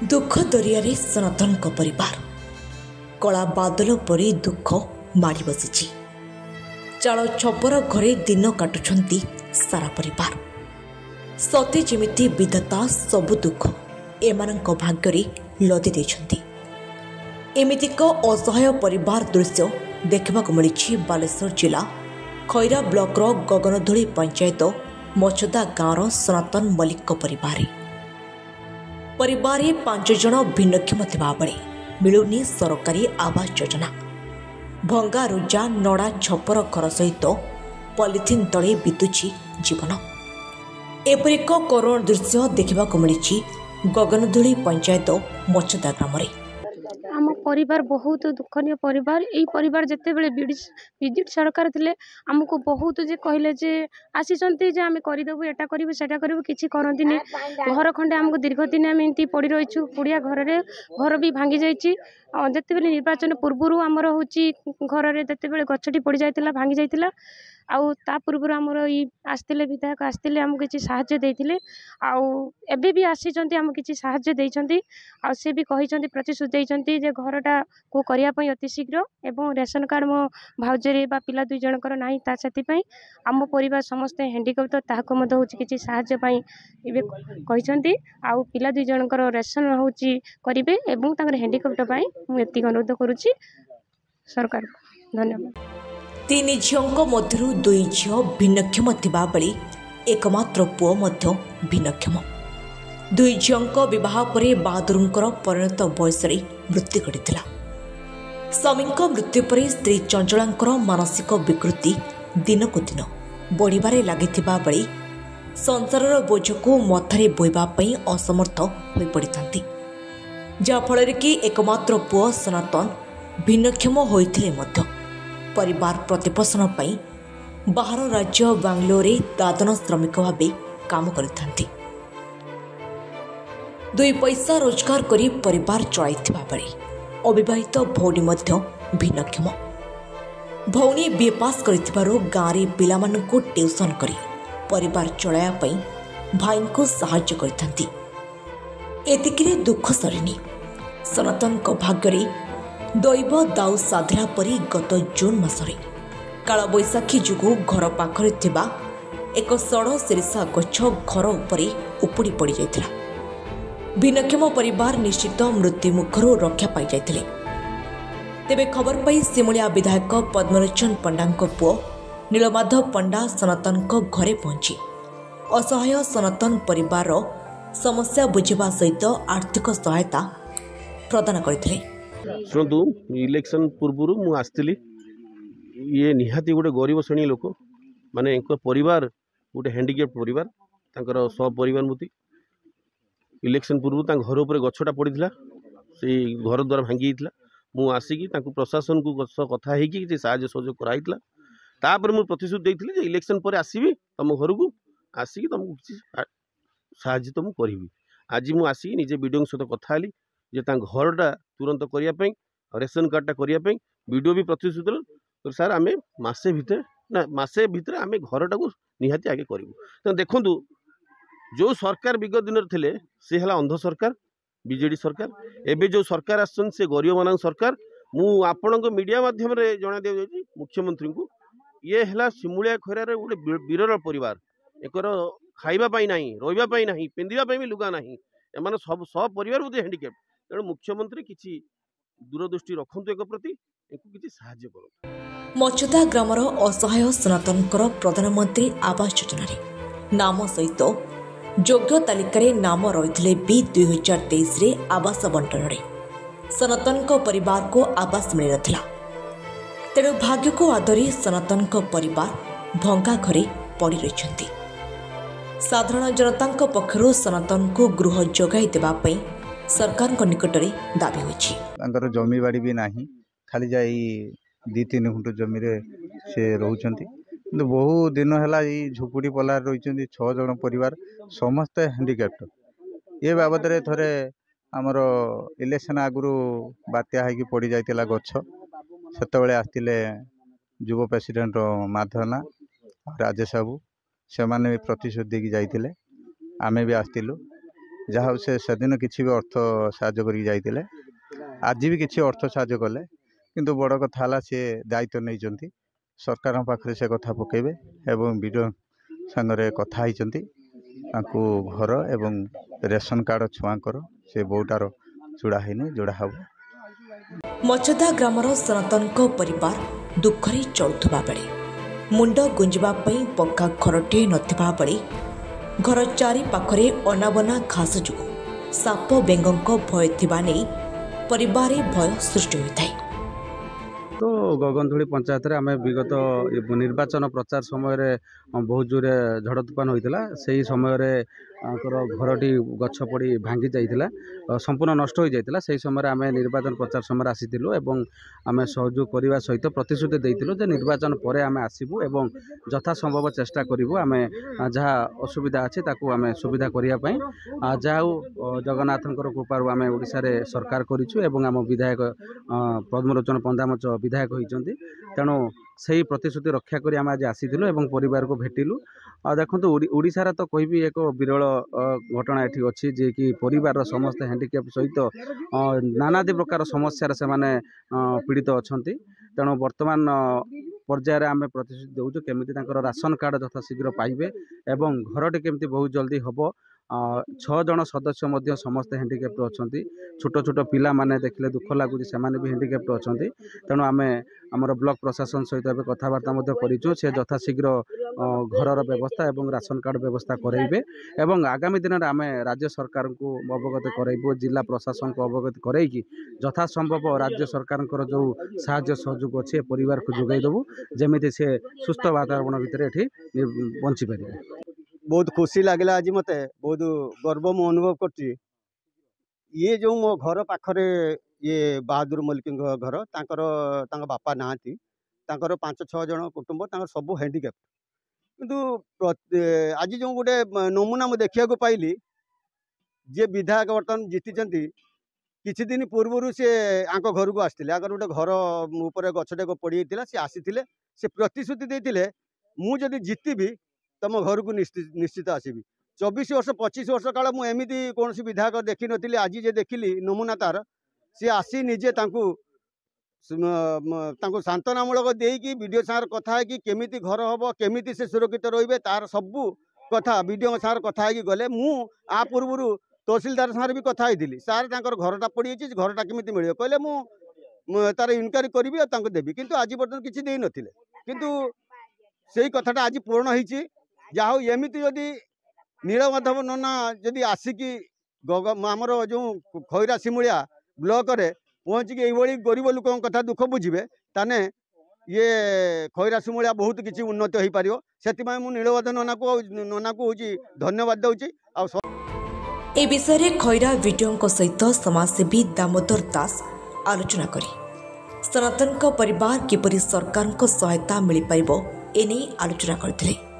दुख दरिया सनातन परिवार कला बादल परी दुख माड़ी बसी चाल छपर घरे दिन काटुंट सारा परिवार सते जेमिति विधाता सबु दुख एमान भाग्य लदी देछंती। एमितिक असहाय परिवार दृश्य देखा मिली बालेश्वर जिला खैरा ब्लॉकर गगनधूली पंचायत मचदा गाँवर सनातन मल्लिक परिवार 5 जन भिन्नक्षम थिबा बेले मिलुनी सरकारी आवास योजना भंगा रुजा नड़ा छपर घर सहित पॉलिथिन तले बितुची जीवन। एपरि एक करुण दृश्य देखा मिली गगनधूली पंचायत मचदा ग्राम। आम परिवार बहुत दुखनीय परिवार यही परिवार जिते बड़े विद्युत सरकार थे आमको बहुत जे कहले जे आसीचंती जे आम करदेबू एटा करूँ सेटा करूँ किसी करती घर खंडे आमको दीर्घ दिन आम एमती पड़ रही पुड़िया घर घर भी भांगी जाइए जिते बेले निर्वाचन पूर्व आमर हूँ घर में जिते बड़े गछटी पड़ जाता भांगी जाता आउ ता पूर्व आमर आसते विधायक आसते आमको किसी साहाय्य देते आउ भी आसीचंती आम किसी साहाय्य देइचंती आ से भी कही प्रतिश्रुति देइचंती जे घरटा को करने अति शीघ्र एवं रेशन कार्ड मो भाउजरी बा पिला 2 जनकर नाही ता सेति आम परिवार समस्ते हैंडिकैप्ट ताहाको मध होची किछि साहाय्य पई इबे कहिसंती आउ पिला 2 जनकर रेशन होची करिवे एवं तांकर हैंडिकैप्ट पई मु एति अनुरोध करूची सरकार। धन्यवाद। 3 झियों मध्यरु 2 झियो भिन्नक्षम थिबा बेले एकमात्र पुओ मध्य भिन्नक्षम। 2 झियों विवाह परे बहादुरंकर परिणत बयस मृत्यु घटिला। स्वामी मृत्यु पर स्त्री चंचलांकर मानसिक विकृति दिनकु दिन बढ़िबारे लागिथिबा बेले संसारर बोझको मथारे बोइबा पई असमर्थ होई पड़िथांती। जाफଳରେ कि एकमात्र पुओ सनातन भिन्नक्षम होइथिले मध्य परिवार प्रतिपोषण पई बाहर राज्य बांग्लोरे दादन श्रमिक भावे काम करिथांती। 2 पैसा रोजगार करी परिवार चलाइथिबा बेले अविवाहित भौणी मध्य भिन्नक्षम। भौणी बीए पास करिथिबारु गाँरे पिलामानंकु ट्यूशन करी परिवार चलाया पई भाईंको सहाय्य करिथांती। एतिकिरे दुख सरिनी सनातन भाग्य दैव दाउ साधिला परी गत जून मासरे काल बैशाखी जुगु घर पाखरे थिबा एक सड़ सिरिसा गछ घर उपरे उपुड़ी पड़ जाइथिला। भिन्नक्षम परिवार निश्चित मृत्यु मुखर रक्षा पाई जाइथिले। तेबे खबर पाई सिमुलिया विधायक पद्मलोचन पंडांको पुओ नीलमाधव पंडा सनातन घरे पहुंची असहाय सनातन परिवार समस्या बुझिबा सहित आर्थिक सहायता प्रदान करथिले। शुणु इलेक्शन पूर्व मु आसती ये निहाती गोटे गरीब श्रेणी लोक माने परिवार गोटे हैंडिकैप्ट परिवार तांकर सपरिवार मृत्यु इलेक्शन पूर्व घर उपर गछटा पड़ा से घर द्वारा भांगी मु आसिकी प्रशासन को कथा होगी साहय सहयोग कराइला तापर मुझे प्रतिश्रुति देती इलेक्शन पर आसबि तुम घर को आसिकी तुमको किसी साहय तो मुझे करी। आज मुझे आसिकी निजे वीडियो सहित कथा हेली जे घरटा तुरंत करने रेशन कार्डटा करने वीडियो भी प्रतिश्रुति तो सार आम मसे भितर आम घरटा को निहाती आगे करूँ। तो देखु जो सरकार विगत दिन थे सी है अंध सरकार बीजेडी सरकार एवं जो सरकार आसन से गरीब मान सरकार मु आपण मीडिया माध्यम जना दि मुख्यमंत्री को ये है सिमुलिया खैरार गोटे विरल परिवार एक खावाई ना रही ना पिंधापी भी लुगा ना एम सब सपरिवार बोधे हैंडिकैप्ट तेणु मुख्यमंत्री किसी दूरदृष्टि रखु एक प्रति किसी साहाय्य कर। मचदा ग्रामर असहाय सनातनकर प्रधानमंत्री आवास योजना नाम सहित योग्य तालिकार नाम रही भी 2023 रे आवास बंटन सनातन परिवार को आवास मिल नथिला। तेणु भाग्य को आदरी सनातन परिवार भंगा घरे पड़ी रही। साधारण जनता पक्षर सनातन को गृह जोगाई देवाई सरकार निकट में दाबी होइछि। जमी बाड़ी भी नहीं खाली जाई 2-3 फुट जमी से रोचंती किंतु बहु दिन है झुपुड़ी पलार रही 6 जन परिवार समस्ते हैंडिकैप्ट ये बाबद थे आमर इलेक्शन आगु बात्या होगी पड़ जाता गछ से आसते युव प्रेसिडेंट माधवना राजेश बाबू से प्रतिश्रुति देकी जाइए आमे भी आसलु ଯାହା ହଉ ସେଦିନ କିଛି ବି ଅର୍ଥ ସାହାଯ୍ୟ କରିକି ଯାଇଥିଲେ, ଆଜି ବି କିଛି ଅର୍ଥ ସାହାଯ୍ୟ କଲେ। କିନ୍ତୁ ବଡ଼ କଥା ହେଲା ସେ ଦାୟିତ୍ୱ ନେଇଛନ୍ତି, ସରକାରଙ୍କ ପାଖରେ ସେ କଥା ପକାଇବେ ଏବଂ ବିଡ଼ିଓ ସାଙ୍ଗରେ କଥା ହେଇଛନ୍ତି। ତାଙ୍କୁ ଘର ଏବଂ ରେସନ କାର୍ଡ଼ ଛୁଆଙ୍କର ସେ ବୋଉଟାର ଯୋଡ଼ା ହେଇନି, ଯୋଡ଼ା ହେବ। ମଚଦା ଗ୍ରାମର ସନାତନଙ୍କ ପରିବାର ଦୁଃଖରେ ଚଳୁଥିବା ବେଳେ ମୁଣ୍ଡ ଗୁଞ୍ଜିବା ପାଇଁ ପକ୍କା ଘରଟିଏ ନଥିବା ବେଳେ ଘର ଚାରି ପାଖରେ ଅନାବନା ଘାସ ଯୋଗୁଁ ସାପ ବେଙ୍ଗଙ୍କ ଭୟ ଥିବା ନେଇ ପରିବାରରେ ଭୟ ସୃଷ୍ଟି ହୋଇଥାଏ। तो गगनधूली पंचायत रे आमे विगत निर्वाचन प्रचार समय बहुत जोरे झड़ तूफान होता से समय घरटी गछ पड़ी भांगी जाइला, संपूर्ण नष्ट हो जाइला। से समय आमे निर्वाचन प्रचार समय आसीलु एवं आमे सहयोग करने सहित प्रतिश्रुति देइतिलु जे निर्वाचन परे आमे आसीबु एवं यथा संभव चेष्टा करिवु आमे जहाँ असुविधा अछि ताकू आमे सुविधा करिया पई जाऊ जगन्नाथंकर कृपारु आमे ओडिसा रे सरकार करिछु एवं आम विधायक पद्मलोचन पंदामच विधायक होइचंती। तेणु सही प्रतिश्रुति रक्षा करी आमे आज आसीथिलु एवं परिवार को भेटिलु। देखंतु ओडिसा रे तो कहबी एक विरल घटना एठी अछि जे कि परिवार समस्त हैंडिकैप सहित नानादी प्रकार समस्या से माने पीड़ित अछंती। तेणु वर्तमान पर्यायर आमे प्रतिश्रुति देउछु केमिति तांकर राशन कार्ड यथा शीघ्र पाइबे एवं घरटी केमिति बहुत जल्दी हबो। 6 जन सदस्य मध्य समस्त हैंडिकैप्ट अछंती, छोट छोट पिला माने देखले दुख लागुची सेमाने भी हैंडिकैप्ट अछंती। तेणु आमे हमर ब्लॉक प्रशासन सहित एबे कथाबार्ता मध्य करिछु, से यथा शीघ्र घरर व्यवस्था एवं राशन कार्ड व्यवस्था कराइबे एवं आगामी दिन में आमे राज्य सरकार को अवगत कराइबो, जिला प्रशासन को अवगत कराइकी यथा संभव राज्य सरकार जो साहाय्य सहयोग अच्छे परिवार को जोगाई देबू जेमिति से सुस्थ वातावरण भितर एठी बंची पारिबे। बहुत खुशी लगे आज मते बहुत गर्व मु अनुभव करची। ये जो मो घर पाखरे ये बहादुर मल्लिक घर तांकर बापा नाहांती, तांकर 5-6 जन कुटुंब तांकर सब हैंडिकैप्ट। किंतु आज जो गोटे नमूना मु देखिया को पाइली जे विधायक वर्तमान जीतिचंती किछि दिन पूर्व से आंक घर को आसथिले। आगर गोटे घर ऊपर गछटे को पड़ी जाइतिला, से आसीथिले, से प्रतिश्रुति देइतिले मु जदि जीतिबी तम घर को निश्चित आसबि। 24 वर्ष 25 वर्ष काल मु एमिति कोनसी विधायक देखि नथिले। आज जे देखिली नमूना तार सी आसी निजे तांकू सांत्वनामूलक देकी वीडियो सागर कथा है कि केमिति घर हम केमिति से सुरक्षित रहिबे तार सबू कथा वीडियो सागर कथा है गले। मु आ पूर्व तहसीलदार सागर भी कथा होइतिली, सार तांकर घरटा पड़ी जाइछि, घरटा केमिति मिलियो कहले मु तार इनक्वारी करिबि आ तांको देबि। किंतु आज पर्यंत किछि देइ नथिले, किंतु सेही कथाटा आज पूर्ण होइछि। जाहो एमिति जदि नीलमाधव नना जदि आसिकी आमर जो खैरा सिमुलिया ब्लॉक रे पहुँचिकी ये गरीब लोक कथा दुख बुझे ताने ये खैरा सिमुलिया बहुत किसी उन्नति हो पार। से नीलमाधव नना को हूँ धन्यवाद दूची। ए विषय खैरा वीडियो सहित समाजसेवी दामोदर दास आलोचना करी सनातन परिवार किपरि सरकार सहायता मिल पारिबो एने आलोचना करथिले।